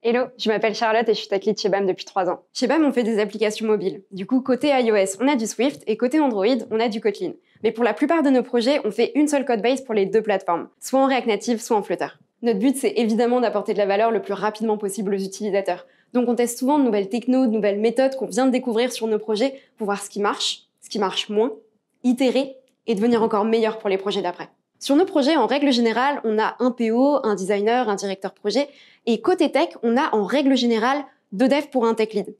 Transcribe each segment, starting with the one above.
Hello, je m'appelle Charlotte et je suis tech lead chez BAM depuis 3 ans. Chez BAM, on fait des applications mobiles. Du coup, côté iOS, on a du Swift et côté Android, on a du Kotlin. Mais pour la plupart de nos projets, on fait une seule codebase pour les deux plateformes, soit en React Native, soit en Flutter. Notre but, c'est évidemment d'apporter de la valeur le plus rapidement possible aux utilisateurs. Donc on teste souvent de nouvelles technos, de nouvelles méthodes qu'on vient de découvrir sur nos projets pour voir ce qui marche moins, itérer et devenir encore meilleur pour les projets d'après. Sur nos projets, en règle générale, on a un PO, un designer, un directeur projet. Et côté tech, on a en règle générale 2 devs pour un tech lead.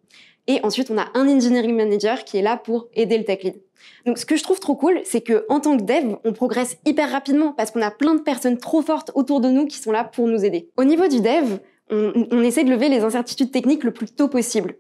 Et ensuite, on a un engineering manager qui est là pour aider le tech lead. Donc ce que je trouve trop cool, c'est qu'en tant que dev, on progresse hyper rapidement parce qu'on a plein de personnes trop fortes autour de nous qui sont là pour nous aider. Au niveau du dev, on essaie de lever les incertitudes techniques le plus tôt possible.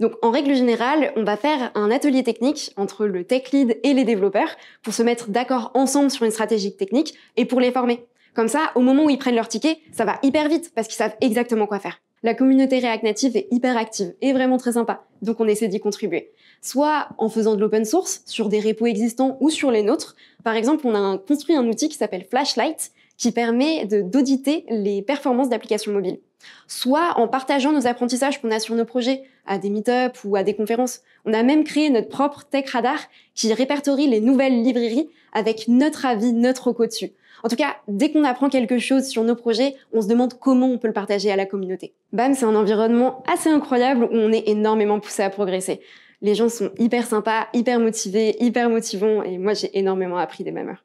Donc, en règle générale, on va faire un atelier technique entre le tech lead et les développeurs pour se mettre d'accord ensemble sur une stratégie technique et pour les former. Comme ça, au moment où ils prennent leur ticket, ça va hyper vite parce qu'ils savent exactement quoi faire. La communauté React Native est hyper active et vraiment très sympa, donc on essaie d'y contribuer. Soit en faisant de l'open source sur des repos existants ou sur les nôtres. Par exemple, on a construit un outil qui s'appelle Flashlight qui permet d'auditer les performances d'applications mobiles. Soit en partageant nos apprentissages qu'on a sur nos projets à des meet-up ou à des conférences. On a même créé notre propre Tech Radar qui répertorie les nouvelles librairies avec notre avis, notre reco dessus. En tout cas, dès qu'on apprend quelque chose sur nos projets, on se demande comment on peut le partager à la communauté. BAM, c'est un environnement assez incroyable où on est énormément poussé à progresser. Les gens sont hyper sympas, hyper motivés, hyper motivants et moi j'ai énormément appris des BAMers.